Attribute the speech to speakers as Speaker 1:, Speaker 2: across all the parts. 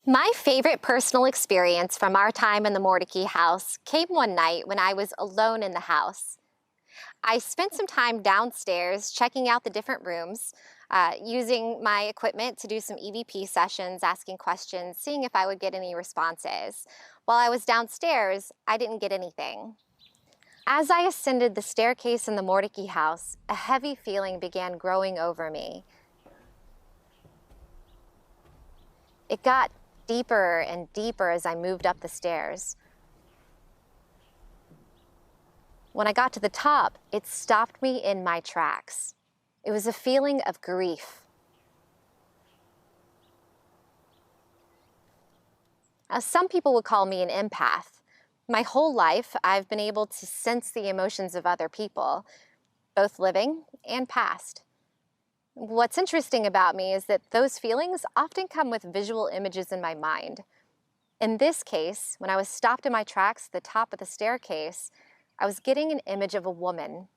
Speaker 1: My favorite personal experience from our time in the Mordecai House came one night when I was alone in the house. I spent some time downstairs checking out the different rooms, using my equipment to do some EVP sessions, asking questions, seeing if I would get any responses. While I was downstairs, I didn't get anything. As I ascended the staircase in the Mordecai House, a heavy feeling began growing over me. It got deeper and deeper as I moved up the stairs. When I got to the top, it stopped me in my tracks. It was a feeling of grief. Now, some people would call me an empath. My whole life, I've been able to sense the emotions of other people, both living and past. What's interesting about me is that those feelings often come with visual images in my mind. In this case, when I was stopped in my tracks at the top of the staircase, I was getting an image of a woman.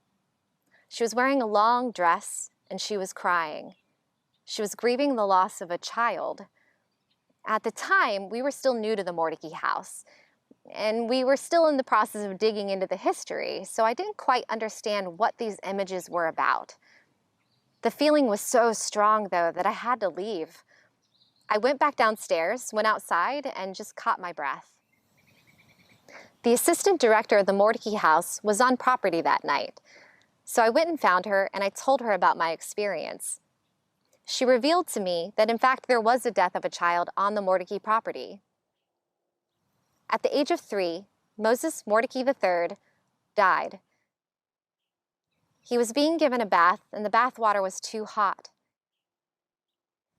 Speaker 1: She was wearing a long dress and she was crying. She was grieving the loss of a child. At the time, we were still new to the Mordecai House, and we were still in the process of digging into the history, so I didn't quite understand what these images were about. The feeling was so strong, though, that I had to leave. I went back downstairs, went outside, and just caught my breath. The assistant director of the Mordecai House was on property that night, so I went and found her and I told her about my experience. She revealed to me that in fact there was a death of a child on the Mordecai property. At the age of 3, Moses Mordecai III died. He was being given a bath and the bath water was too hot.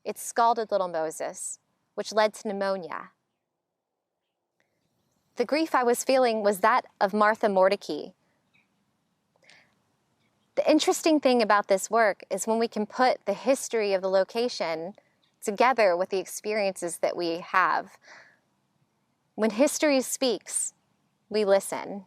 Speaker 1: It scalded little Moses, which led to pneumonia. The grief I was feeling was that of Martha Mordecai. The interesting thing about this work is when we can put the history of the location together with the experiences that we have. When history speaks, we listen.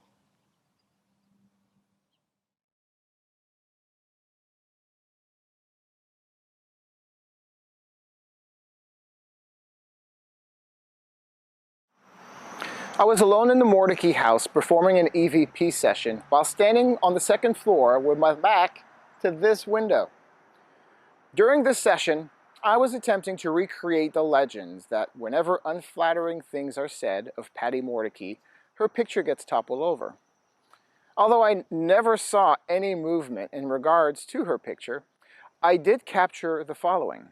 Speaker 2: I was alone in the Mordecai House performing an EVP session while standing on the second floor with my back to this window. During this session, I was attempting to recreate the legends that whenever unflattering things are said of Patty Mordecai, her picture gets toppled over. Although I never saw any movement in regards to her picture, I did capture the following.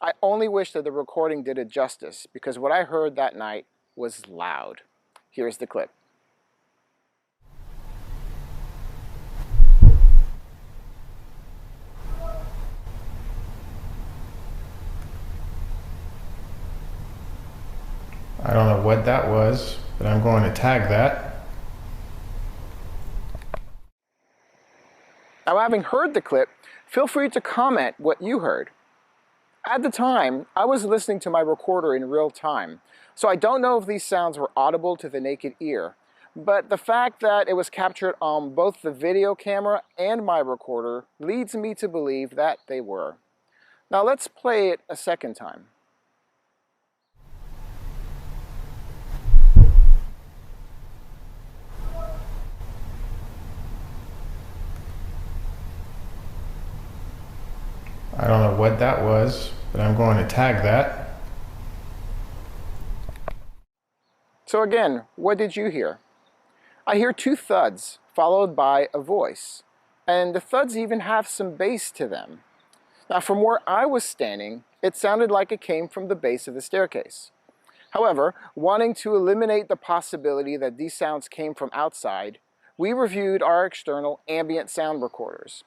Speaker 2: I only wish that the recording did it justice because what I heard that night was loud. Here's the clip.
Speaker 3: I don't know what that was, but I'm going to tag that.
Speaker 2: Now, having heard the clip, feel free to comment what you heard. At the time, I was listening to my recorder in real time, so I don't know if these sounds were audible to the naked ear, but the fact that it was captured on both the video camera and my recorder leads me to believe that they were. Now let's play it a second time.
Speaker 3: I don't know what that was, but I'm going to tag that.
Speaker 2: So again, what did you hear? I hear 2 thuds followed by a voice, and the thuds even have some bass to them. Now from where I was standing, it sounded like it came from the base of the staircase. However, wanting to eliminate the possibility that these sounds came from outside, we reviewed our external ambient sound recorders.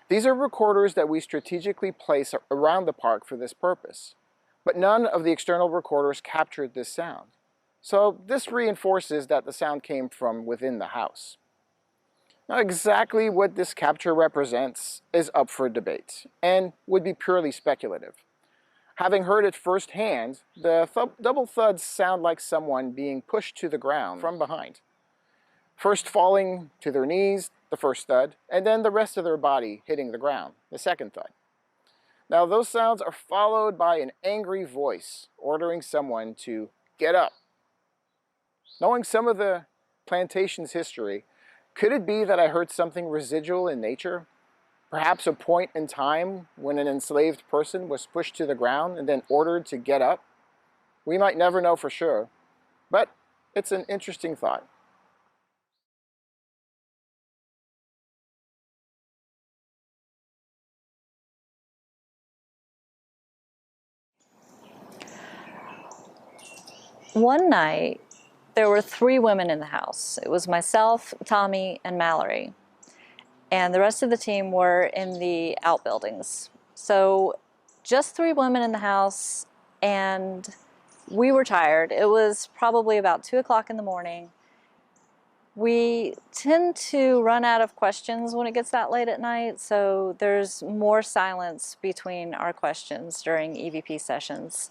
Speaker 2: These are recorders that we strategically place around the park for this purpose, but none of the external recorders captured this sound. So this reinforces that the sound came from within the house. Now exactly what this capture represents is up for debate and would be purely speculative. Having heard it firsthand, the double thuds sound like someone being pushed to the ground from behind. First falling to their knees, the first thud, and then the rest of their body hitting the ground, the second thud. Now those sounds are followed by an angry voice ordering someone to get up. Knowing some of the plantation's history, could it be that I heard something residual in nature? Perhaps a point in time when an enslaved person was pushed to the ground and then ordered to get up? We might never know for sure, but it's an interesting thought.
Speaker 4: One night, there were 3 women in the house. It was myself, Tommy, and Mallory. And the rest of the team were in the outbuildings. So just 3 women in the house, and we were tired. It was probably about 2 o'clock in the morning. We tend to run out of questions when it gets that late at night, so there's more silence between our questions during EVP sessions.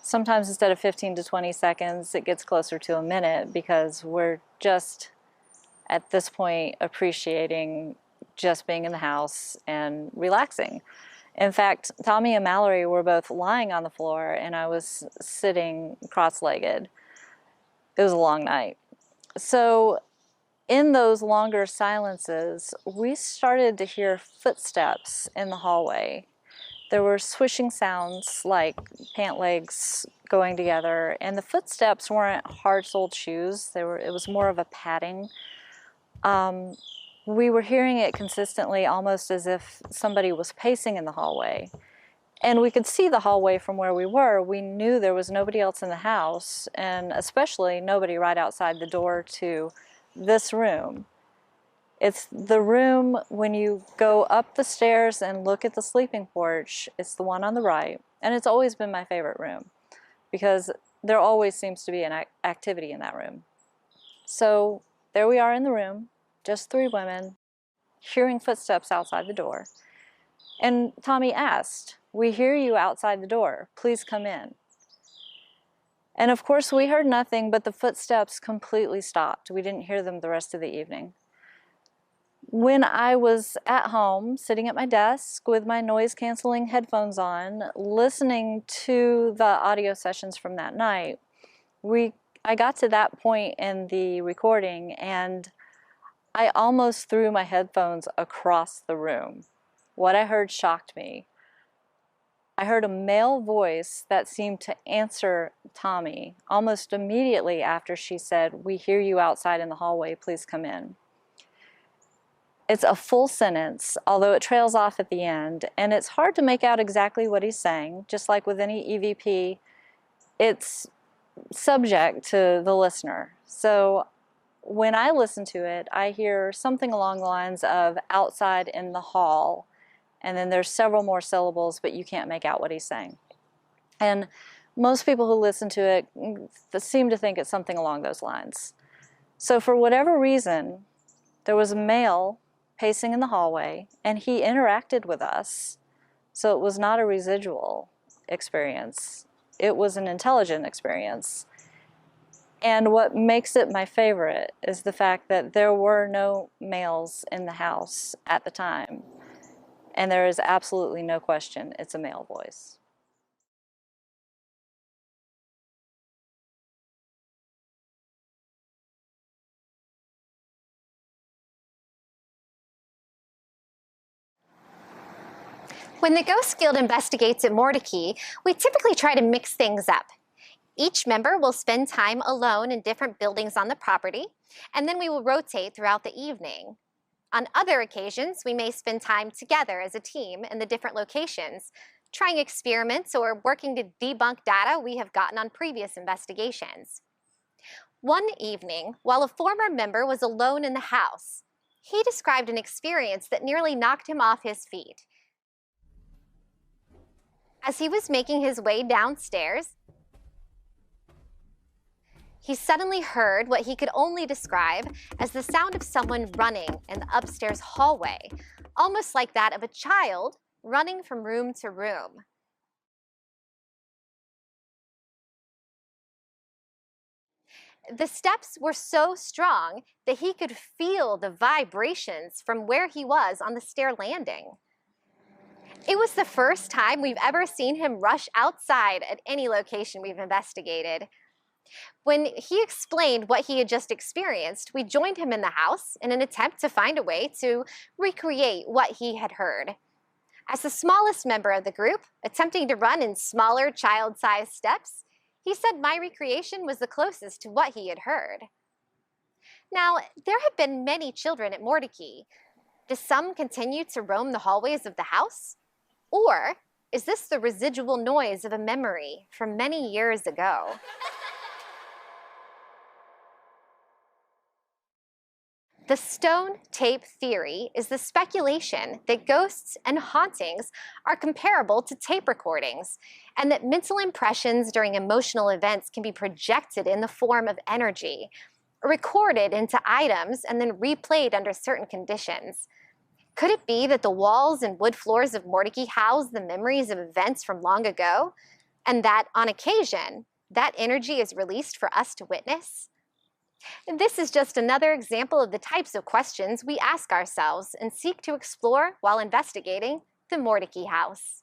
Speaker 4: Sometimes instead of 15 to 20 seconds, it gets closer to a minute because we're just, at this point, appreciating just being in the house and relaxing. In fact, Tommy and Mallory were both lying on the floor and I was sitting cross-legged. It was a long night. So in those longer silences, we started to hear footsteps in the hallway. There were swishing sounds like pant legs going together, and the footsteps weren't hard-soled shoes. It was more of a padding. We were hearing it consistently, almost as if somebody was pacing in the hallway. And we could see the hallway from where we were. We knew there was nobody else in the house, and especially nobody right outside the door to this room. It's the room when you go up the stairs and look at the sleeping porch. It's the one on the right, and it's always been my favorite room because there always seems to be an activity in that room. So there we are in the room, just 3 women, hearing footsteps outside the door. And Tommy asked, "We hear you outside the door. Please come in." And of course we heard nothing, but the footsteps completely stopped. We didn't hear them the rest of the evening. When I was at home, sitting at my desk with my noise-canceling headphones on, listening to the audio sessions from that night, I got to that point in the recording and I almost threw my headphones across the room. What I heard shocked me. I heard a male voice that seemed to answer Tommy almost immediately after she said, "We hear you outside in the hallway, please come in." It's a full sentence, although it trails off at the end, and it's hard to make out exactly what he's saying. Just like with any EVP, it's subject to the listener. So when I listen to it, I hear something along the lines of "outside in the hall," and then there's several more syllables, but you can't make out what he's saying. And most people who listen to it seem to think it's something along those lines. So for whatever reason, there was a male pacing in the hallway, and he interacted with us. So it was not a residual experience. It was an intelligent experience. And what makes it my favorite is the fact that there were no males in the house at the time. And there is absolutely no question it's a male voice.
Speaker 1: When the Ghost Guild investigates at Mordecai, we typically try to mix things up. Each member will spend time alone in different buildings on the property, and then we will rotate throughout the evening. On other occasions, we may spend time together as a team in the different locations, trying experiments or working to debunk data we have gotten on previous investigations. One evening, while a former member was alone in the house, he described an experience that nearly knocked him off his feet. As he was making his way downstairs, he suddenly heard what he could only describe as the sound of someone running in the upstairs hallway, almost like that of a child running from room to room. The steps were so strong that he could feel the vibrations from where he was on the stair landing. It was the first time we've ever seen him rush outside at any location we've investigated. When he explained what he had just experienced, we joined him in the house in an attempt to find a way to recreate what he had heard. As the smallest member of the group, attempting to run in smaller child-sized steps, he said my recreation was the closest to what he had heard. Now, there have been many children at Mordecai. Do some continue to roam the hallways of the house? Or is this the residual noise of a memory from many years ago? The stone tape theory is the speculation that ghosts and hauntings are comparable to tape recordings, and that mental impressions during emotional events can be projected in the form of energy, recorded into items, and then replayed under certain conditions. Could it be that the walls and wood floors of Mordecai house the memories of events from long ago, and that, on occasion, that energy is released for us to witness? And this is just another example of the types of questions we ask ourselves and seek to explore while investigating the Mordecai House.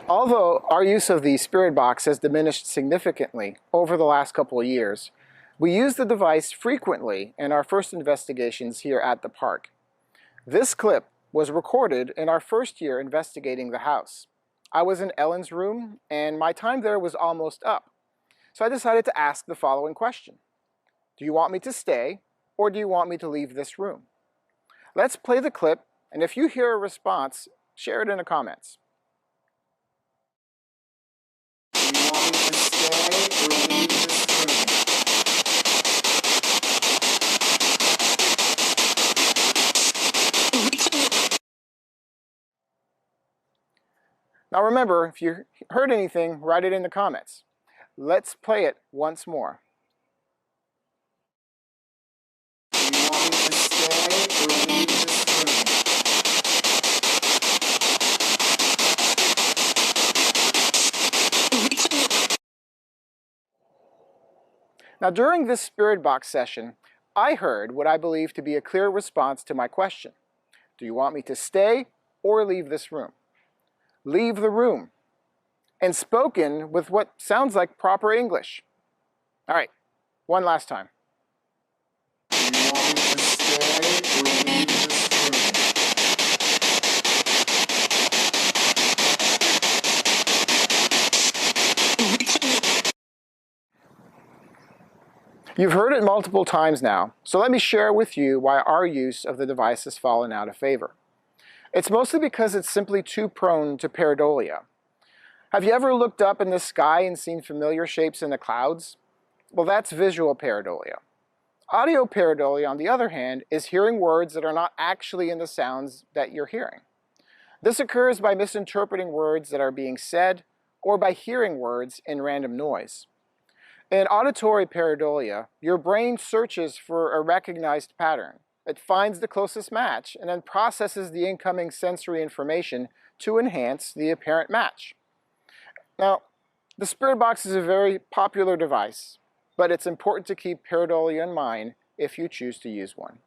Speaker 2: Although our use of the spirit box has diminished significantly over the last couple of years, we used the device frequently in our first investigations here at the park. This clip was recorded in our first year investigating the house. I was in Ellen's room and my time there was almost up. So I decided to ask the following question. Do you want me to stay or do you want me to leave this room? Let's play the clip, and if you hear a response, share it in the comments. Do you want me to stay or leave this room? Now remember, if you heard anything, write it in the comments. Let's play it once more. Do you want me to stay or leave this room? Now during this spirit box session, I heard what I believe to be a clear response to my question. Do you want me to stay or leave this room? Leave the room, and spoken with what sounds like proper English. All right, one last time. Do you want me to stay or leave this room? You've heard it multiple times now, so let me share with you why our use of the device has fallen out of favor. It's mostly because it's simply too prone to pareidolia. Have you ever looked up in the sky and seen familiar shapes in the clouds? Well, that's visual pareidolia. Audio pareidolia, on the other hand, is hearing words that are not actually in the sounds that you're hearing. This occurs by misinterpreting words that are being said or by hearing words in random noise. In auditory pareidolia, your brain searches for a recognized pattern. It finds the closest match and then processes the incoming sensory information to enhance the apparent match. Now, the spirit box is a very popular device, but it's important to keep pareidolia in mind if you choose to use one.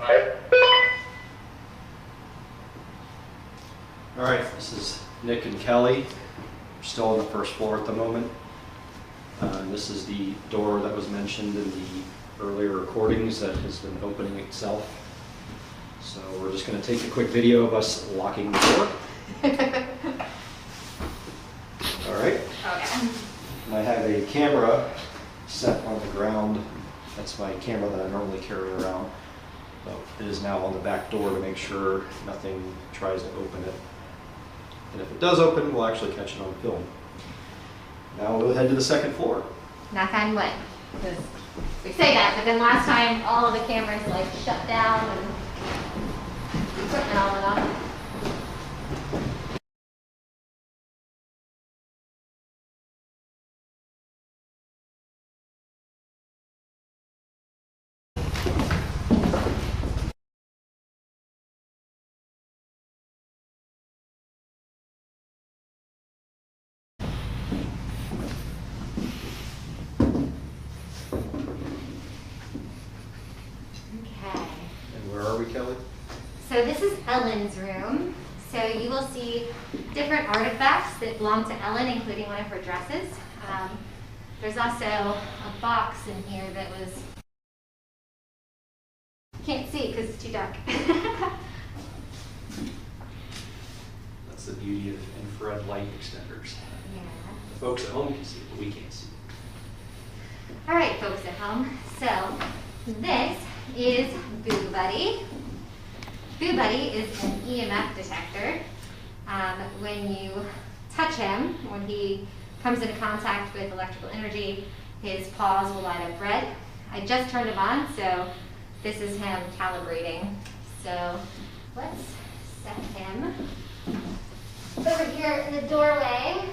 Speaker 5: All right, this is Nick and Kelly. We're still on the first floor at the moment. This is the door that was mentioned in the earlier recordings that has been opening itself. So we're just going to take a quick video of us locking the door. All right.
Speaker 1: Okay.
Speaker 5: And I have a camera set on the ground. That's my camera that I normally carry around. But it is now on the back door to make sure nothing tries to open it. And if it does open, we'll actually catch it on film. Now we'll head to the second floor.
Speaker 1: Knock on wood. Because we say that, but then last time all of the cameras like shut down and equipment all went off.
Speaker 5: And where are we, Kelly?
Speaker 1: So this is Ellen's room. So you will see different artifacts that belong to Ellen, including one of her dresses. There's also a box in here that was, can't see because it's too dark.
Speaker 5: That's the beauty of infrared light extenders.
Speaker 1: Yeah.
Speaker 5: The folks at home can see it, but we can't see it.
Speaker 1: All right, folks at home. So this is Boo Buddy. Boo Buddy is an EMF detector. When you touch him, when he comes into contact with electrical energy, his paws will light up red. I just turned him on, so this is him calibrating. So let's set him over here in the doorway.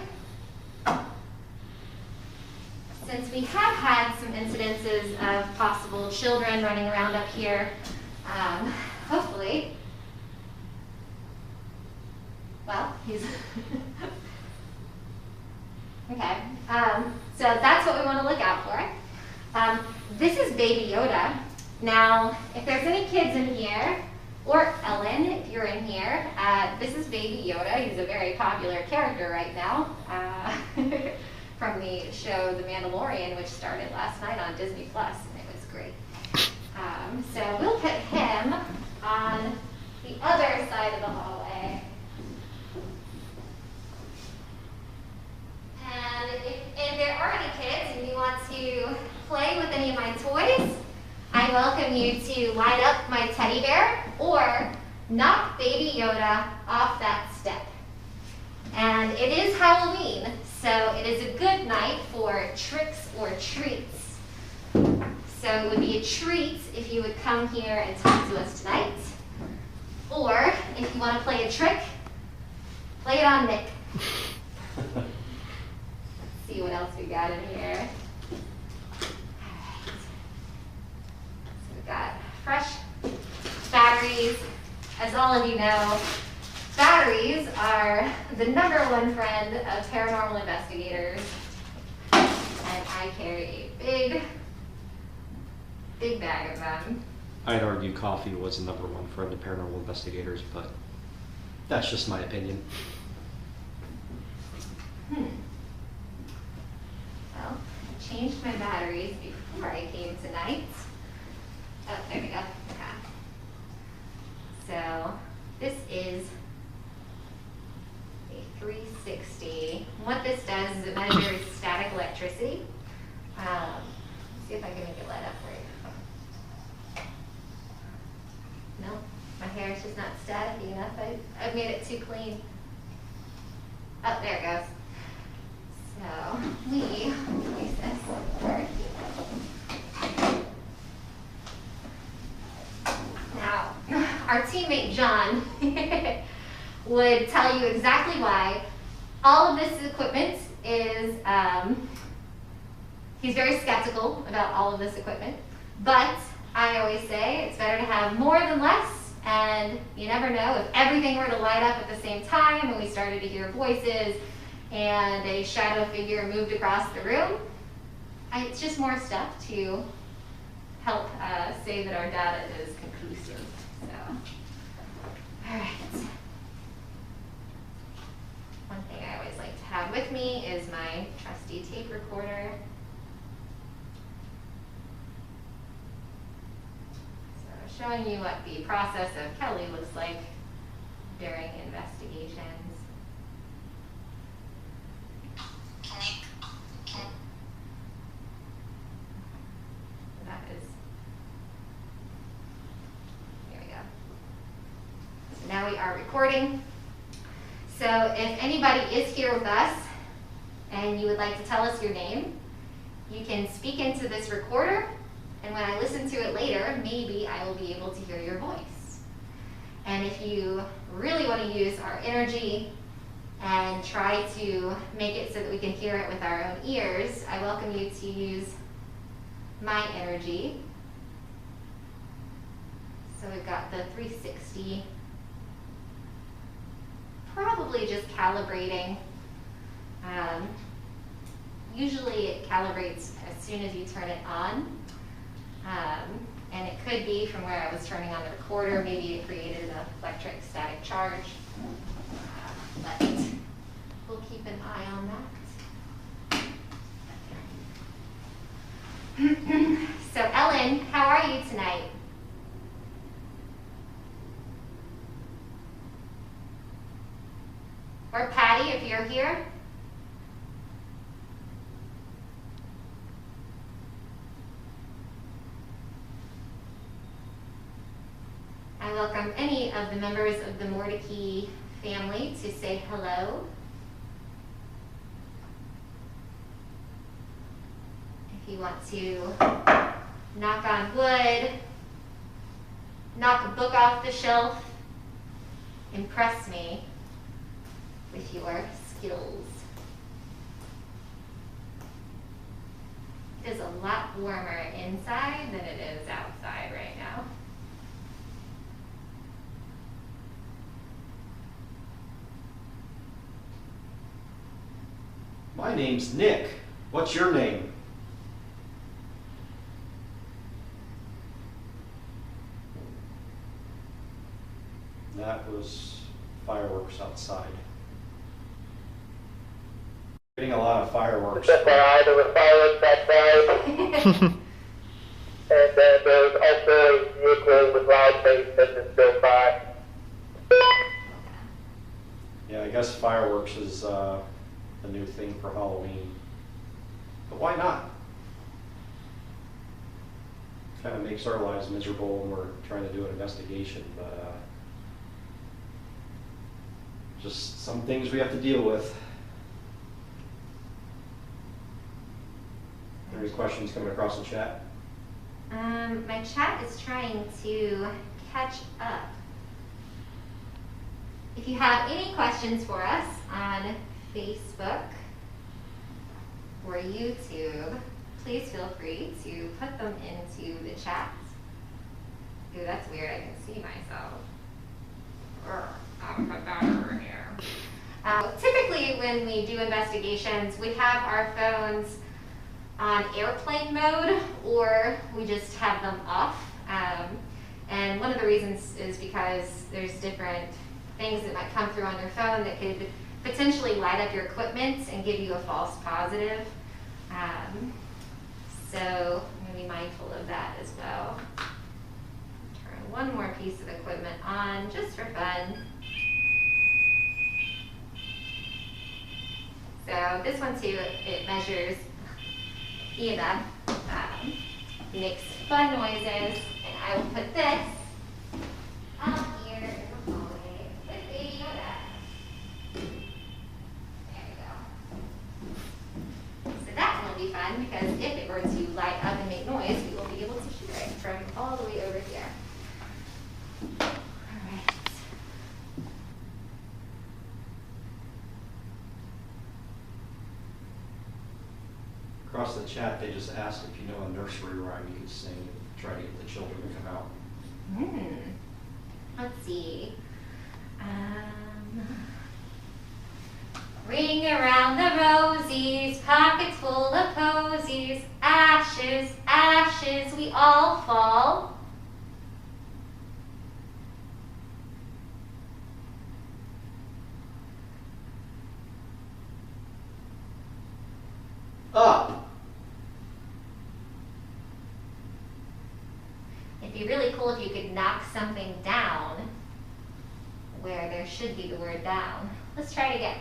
Speaker 1: Since we have had some incidences of possible children running around up here, hopefully, well, he's, okay, so that's what we want to look out for. This is Baby Yoda. Now, if there's any kids in here, or Ellen, if you're in here, this is Baby Yoda. He's a very popular character right now. From the show The Mandalorian, which started last night on Disney Plus, and it was great. So we'll put him on the other side of the hallway. And if there are any kids and you want to play with any of my toys, I welcome you to light up my teddy bear or knock Baby Yoda off that step. And it is Halloween, so it is a good night for tricks or treats. So it would be a treat if you would come here and talk to us tonight. Or if you want to play a trick, play it on Nick. Let's see what else we got in here. Alright. So we've got fresh batteries. As all of you know, batteries are the #1 friend of paranormal investigators, and I carry a big bag of them.
Speaker 5: I'd argue coffee was the #1 friend of paranormal investigators, but that's just my opinion.
Speaker 1: Well, I changed my batteries before I came tonight. Oh, there we go. Okay. So this is 360. What this does is it measures static electricity. See if I can make it light up for you. No, my hair is just not staticky enough. I've made it too clean. Oh, there it goes. So we place this over here. Now, our teammate John would tell you exactly why all of this equipment is, he's very skeptical about all of this equipment, but I always say it's better to have more than less, and you never know if everything were to light up at the same time and we started to hear voices and a shadow figure moved across the room. It's just more stuff to help say that our data is conclusive. So, all right. One thing I always like to have with me is my trusty tape recorder. So showing you what the process of Kelly looks like during investigations. That is, here we go. So now we are recording. So if anybody is here with us and you would like to tell us your name, you can speak into this recorder, and when I listen to it later, maybe I will be able to hear your voice. And if you really want to use our energy and try to make it so that we can hear it with our own ears, I welcome you to use my energy. So we've got the 360, probably just calibrating. Usually it calibrates as soon as you turn it on. And it could be from where I was turning on the recorder, maybe it created an electric static charge. But we'll keep an eye on that. So Ellen, how are you tonight? Or Patty, if you're here. I welcome any of the members of the Mordecai family to say hello. If you want to knock on wood, knock a book off the shelf, impress me with your skills. It is a lot warmer inside than it is outside right now.
Speaker 5: My name's Nick. What's your name? That was fireworks outside. Getting a lot of fireworks.
Speaker 6: There were fireworks outside. And then there's also a vehicle with loud bass that just goes by.
Speaker 5: Yeah, I guess fireworks is a new thing for Halloween. But why not? Kind of makes our lives miserable when we're trying to do an investigation, but just some things we have to deal with. Any questions coming across the chat?
Speaker 1: My chat is trying to catch up. If you have any questions for us on Facebook or YouTube, please feel free to put them into the chat. Ooh, that's weird, I can see myself. I'll put that over here. Typically when we do investigations, we have our phones on airplane mode, or we just have them off. And one of the reasons is because there's different things that might come through on your phone that could potentially light up your equipment and give you a false positive. So I'm going to be mindful of that as well. Turn one more piece of equipment on just for fun. So this one too, it measures EMF, makes fun noises, and I will put this out here in the hallway with Baby Yoda. There we go. So that will be fun because if it were to light up and make noise, we will be able to hear it from all the way over here.
Speaker 5: Across the chat, they just asked if you know a nursery rhyme you could sing and try to get the children to come out.
Speaker 1: Let's see. Ring around the rosies, pockets full of posies. Ashes, ashes, we all fall.
Speaker 5: Up.
Speaker 1: It'd be really cool if you could knock something down where there should be the word down. Let's try it again.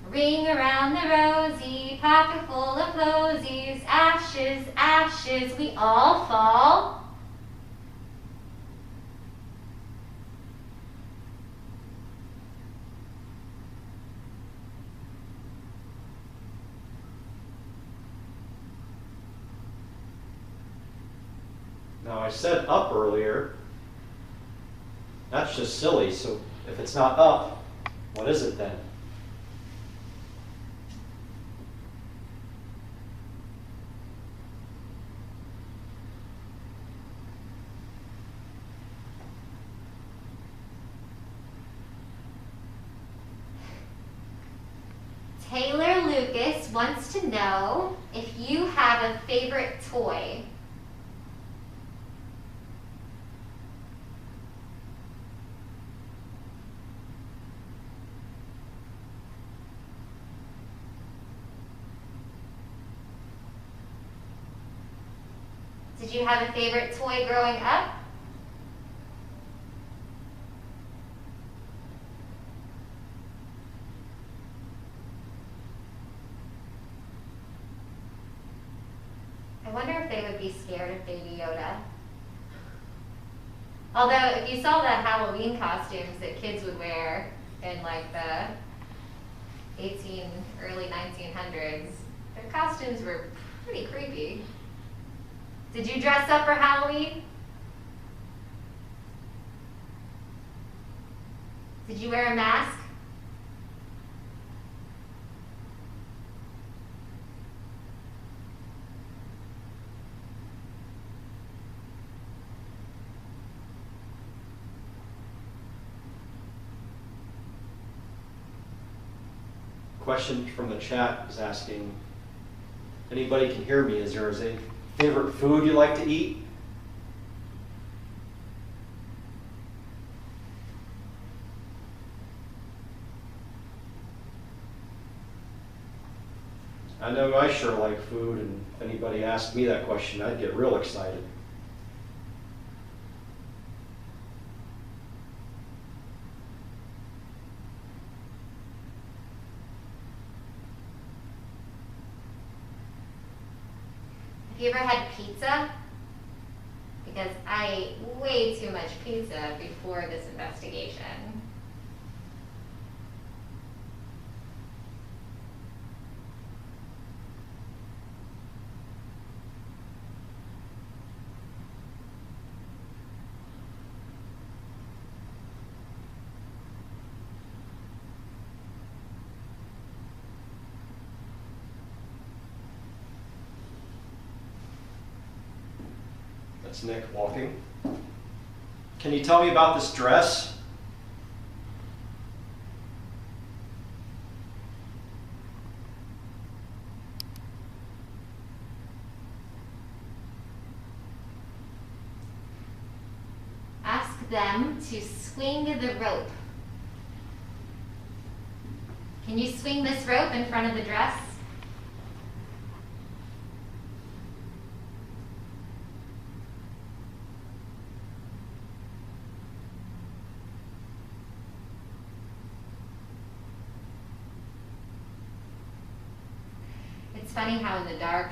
Speaker 1: Ring around the rosy, pocket full of posies. Ashes, ashes, we all fall.
Speaker 5: Now I said up earlier. That's just silly, so if it's not up, what is it then?
Speaker 1: Taylor Lucas wants to know if you have a favorite toy. Did you have a favorite toy growing up? I wonder if they would be scared of Baby Yoda. Although, if you saw the Halloween costumes that kids would wear in like the early 1900s, their costumes were pretty creepy. Did you dress up for Halloween? Did you wear a mask?
Speaker 5: Question from the chat is asking, anybody can hear me, is there a favorite food you like to eat? I know I sure like food, and if anybody asked me that question, I'd get real excited.
Speaker 1: Have you ever had pizza? Because I ate way too much pizza before this investigation.
Speaker 5: That's Nick walking. Can you tell me about this dress?
Speaker 1: Ask them to swing the rope. Can you swing this rope in front of the dress? It's funny how in the dark,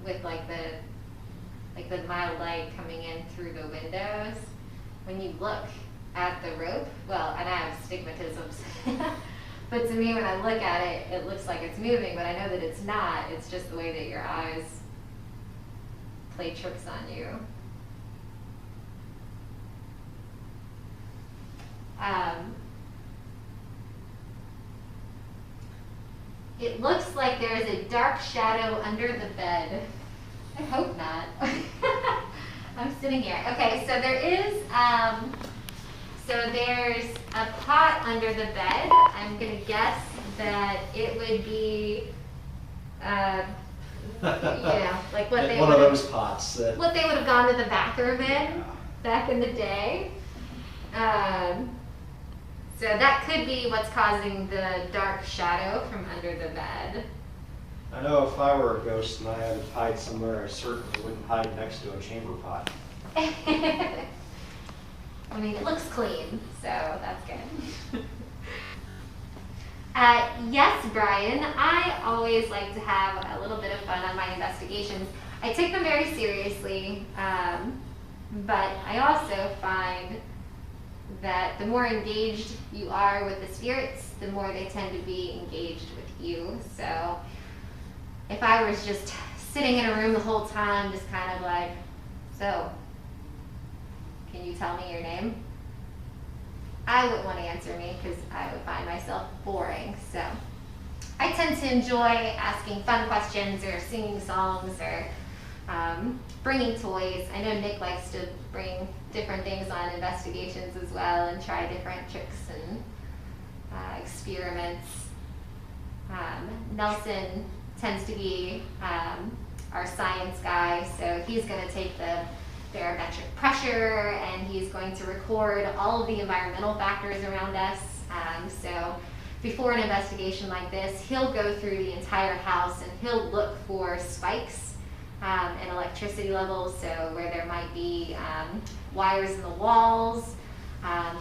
Speaker 1: with like the mild light coming in through the windows, when you look at the rope, well, and I have stigmatisms, but to me when I look at it, it looks like it's moving, but I know that it's not. It's just the way that your eyes play tricks on you. It looks like there is a dark shadow under the bed. I hope not. I'm sitting here. Okay, so there's a pot under the bed. I'm gonna guess that it would be, like what they
Speaker 5: One
Speaker 1: would
Speaker 5: of
Speaker 1: have,
Speaker 5: those pots that.
Speaker 1: what they would have gone to the bathroom in back in the day. So that could be what's causing the dark shadow from under the bed.
Speaker 5: I know if I were a ghost and I had to hide somewhere, I certainly wouldn't hide next to a chamber pot.
Speaker 1: I mean, it looks clean, so that's good. Yes, Brian, I always like to have a little bit of fun on my investigations. I take them very seriously, but I also find that the more engaged you are with the spirits, the more they tend to be engaged with you. So if I was just sitting in a room the whole time, just kind of like, so, can you tell me your name? I wouldn't want to answer me because I would find myself boring. So I tend to enjoy asking fun questions or singing songs or bringing toys. I know Nick likes to bring different things on investigations as well and try different tricks and experiments. Nelson tends to be our science guy, so he's going to take the barometric pressure and he's going to record all of the environmental factors around us. So before an investigation like this, he'll go through the entire house and he'll look for spikes in electricity levels, so where there might be wires in the walls,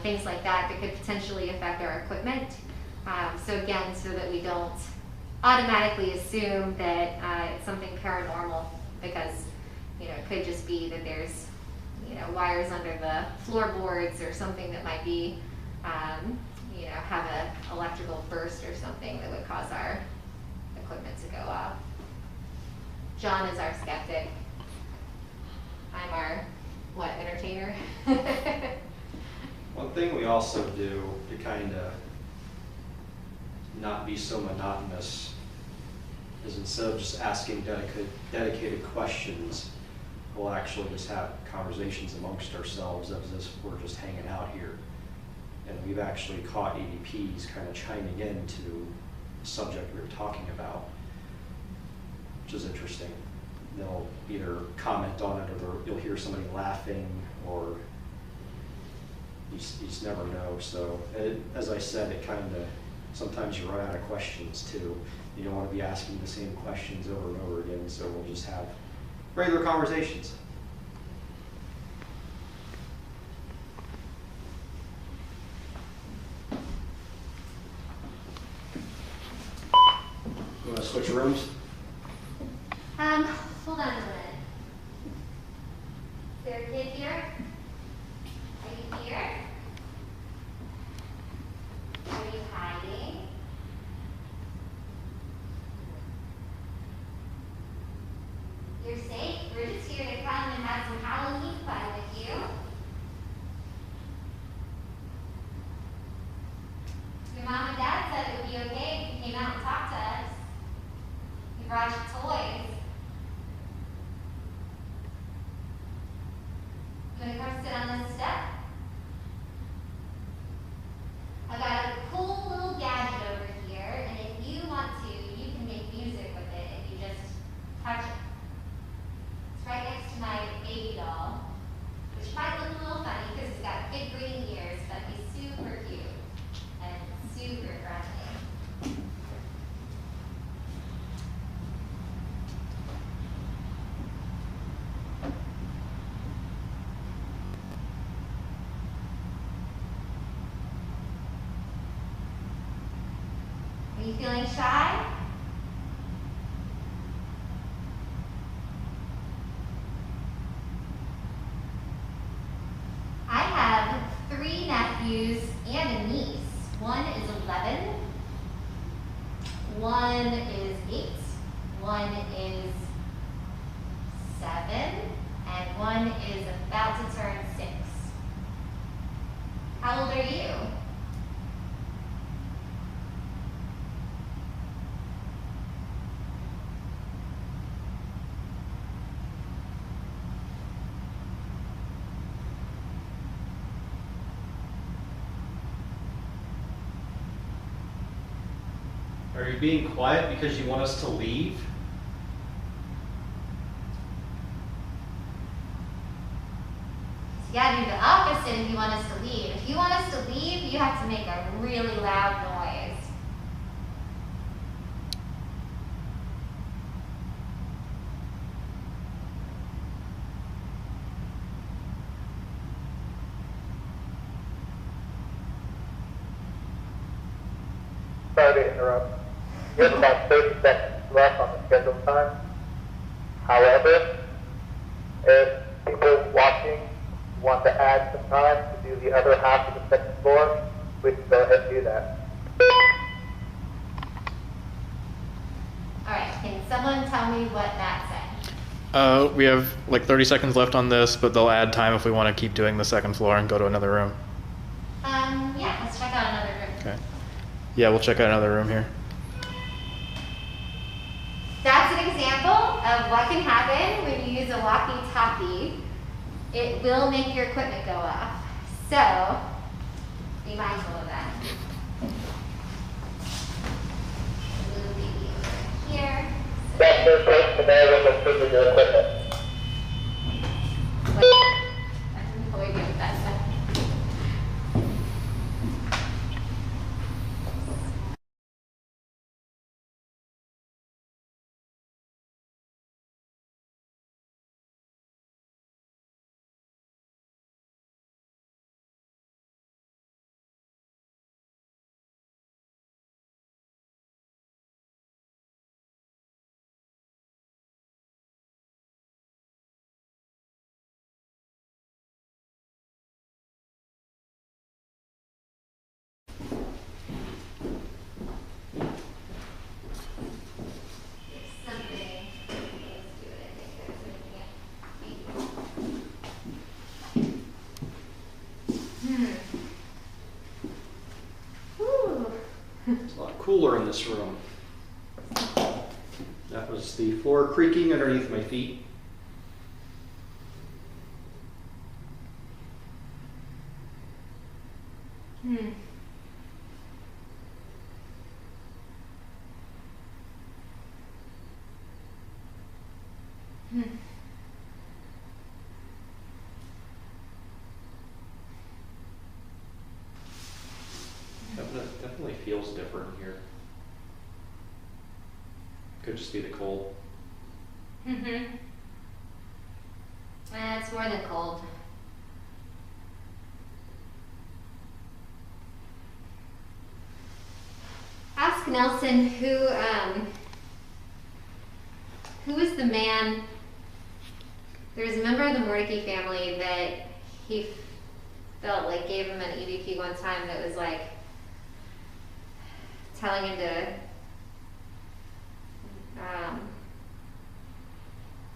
Speaker 1: things like that that could potentially affect our equipment. So again, so that we don't automatically assume that it's something paranormal, because it could just be that there's wires under the floorboards or something that might be have an electrical burst or something that would cause our equipment to go off. John is our skeptic. I'm our entertainer.
Speaker 5: One thing we also do to kind of not be so monotonous is, instead of just asking dedicated questions, we'll actually just have conversations amongst ourselves as if we're just hanging out here. And we've actually caught ADPs kind of chiming into the subject we were talking about, which is interesting. They'll either comment on it, or you'll hear somebody laughing, or you just never know. So as I said, it kind of, sometimes you run out of questions too. You don't want to be asking the same questions over and over again, so we'll just have regular conversations. You want to switch rooms?
Speaker 1: Hold on a minute. Is there a kid here? Are you here? Are you hiding? You're safe. We're just here to come and have some Halloween fun with you. Your mom and dad said it would be okay if you came out and talked to us. We brought you toys. You want to come sit on this step? I got a cool little gadget over here, and if you want to, you can make music with it if you just touch it. It's right next to my baby doll, which might look a little funny because it's got big green ears, but he's super cute and super friendly. Are you feeling shy? I have 3 nephews and a niece. One is 11, one is 8, one is 7, and one is about to turn 6. How old are you?
Speaker 5: Are you being quiet because you want us to leave?
Speaker 1: You gotta do the opposite if you want us to leave. If you want us to leave, you have to make a really loud noise.
Speaker 6: Sorry to interrupt. You have about 30 seconds left on the scheduled time. However, if people watching want to add some time to do the other half of the second floor, we can go ahead and do that.
Speaker 1: Alright, can someone tell me what that said?
Speaker 7: We have like 30 seconds left on this, but they'll add time if we want to keep doing the second floor and go to another room.
Speaker 1: Yeah, let's check out another room.
Speaker 7: Okay. Yeah, we'll check out another room here.
Speaker 1: That's an example of what can happen when you use a walkie-talkie. It will make your equipment go off. So, be mindful of that. Little baby over here.
Speaker 6: That's your first scenario of proving your equipment.
Speaker 1: I have no idea what that said.
Speaker 5: It's a lot cooler in this room. That was the floor creaking underneath my feet. Definitely feels different here. Could just be the cold.
Speaker 1: It's more than cold. Ask Nelson who was the man. There was a member of the Mordecai family that he felt like gave him an EVP one time that was like telling him to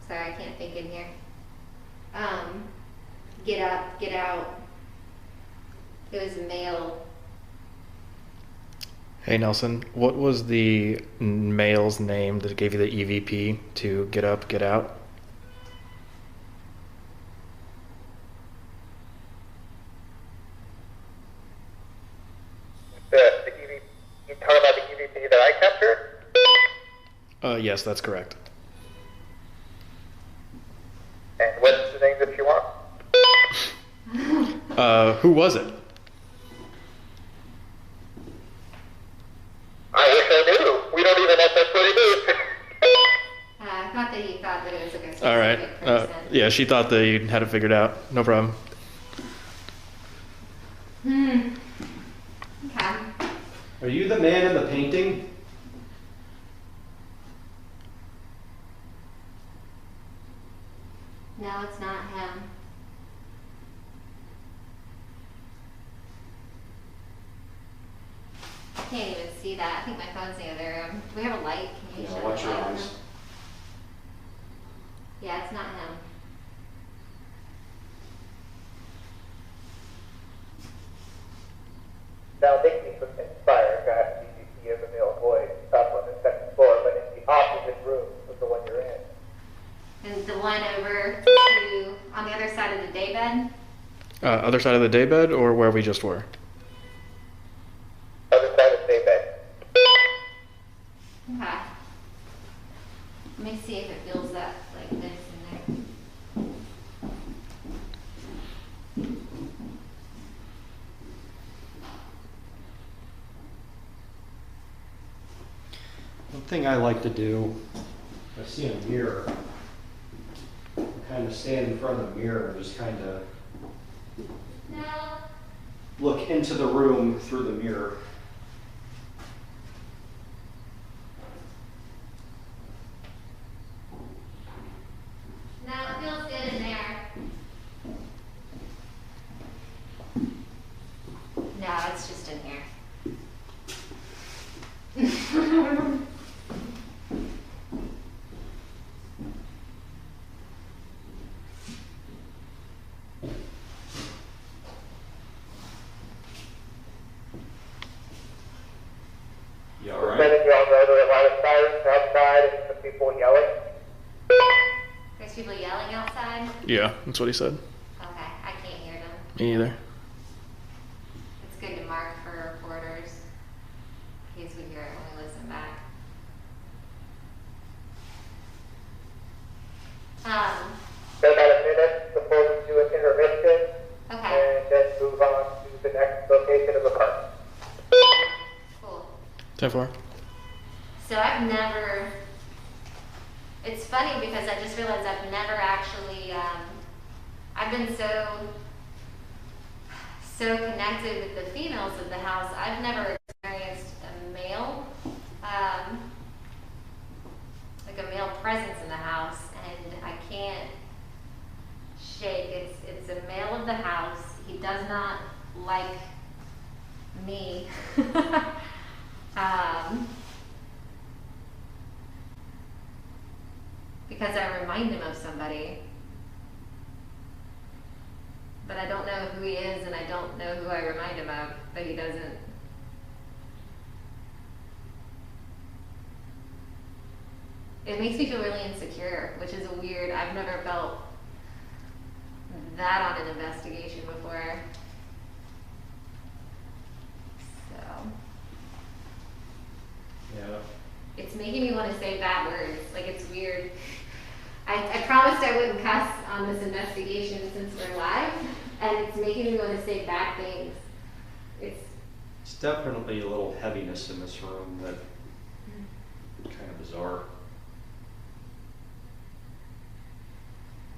Speaker 1: sorry, I can't think in here. Get up, get out. It was a male.
Speaker 7: Hey Nelson, what was the male's name that gave you the EVP to get up, get out?
Speaker 6: The EVP, you talking about the EVP that I captured?
Speaker 7: Yes, that's correct.
Speaker 6: And what's the name that you want?
Speaker 7: Who was it?
Speaker 6: I wish I knew. We don't even know if that's what it is.
Speaker 1: I thought that he thought that it was like a specific
Speaker 7: All right.
Speaker 1: person.
Speaker 7: Yeah, she thought that you had it figured out. No problem.
Speaker 1: Okay.
Speaker 5: Are you the man in the painting?
Speaker 1: No, it's not him. I can't even see that. I think my phone's in the other room. Do we have a light? Can you
Speaker 5: Yeah,
Speaker 1: shine
Speaker 5: watch
Speaker 1: the
Speaker 5: your
Speaker 1: light on
Speaker 5: eyes.
Speaker 1: him? Yeah, it's not him.
Speaker 6: Now, Nikki was inspired to have EVP of a male voice up on the second floor, but in the opposite room was the one you're in.
Speaker 1: And the one over to, on the other side of the daybed?
Speaker 7: Other side of the daybed or where we just were?
Speaker 6: Other side of the daybed.
Speaker 1: Let me see if it feels that like this in there.
Speaker 5: One thing I like to do, if I see a mirror, kind of stand in front of the mirror and just kind of look into the room through the mirror.
Speaker 1: No, it feels good in there. No, it's just in here.
Speaker 5: You all right?
Speaker 6: Many of y'all know there are a lot of sirens outside and some people yelling.
Speaker 1: There's people yelling outside.
Speaker 7: Yeah, that's what he said.
Speaker 1: Okay, I can't hear them.
Speaker 7: Me either.
Speaker 1: It's good to mark for reporters in case we hear it when we listen back.
Speaker 6: Got about a minute before we do an intermission
Speaker 1: Okay,
Speaker 6: and then move on to the next location of the park.
Speaker 1: cool.
Speaker 7: 10-4.
Speaker 1: So I've never, it's funny because I just realized I've never actually, I've been so connected with the females of the house, I've never experienced a male, like a male presence in the house, and I can't shake. It's a male of the house. He does not like me. Because I remind him of somebody. But I don't know who he is, and I don't know who I remind him of, but he doesn't. It makes me feel really insecure, which is weird. I've never felt that on an investigation before. So,
Speaker 5: Yeah.
Speaker 1: it's making me want to say bad words. Like, it's weird. I promised I wouldn't cuss on this investigation since we're live, and it's making me want to say bad things.
Speaker 5: It's definitely a little heaviness in this room that kind of bizarre.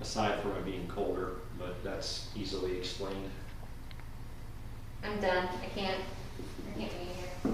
Speaker 5: Aside from it being colder, but that's easily explained.
Speaker 1: I'm done. I can't be here.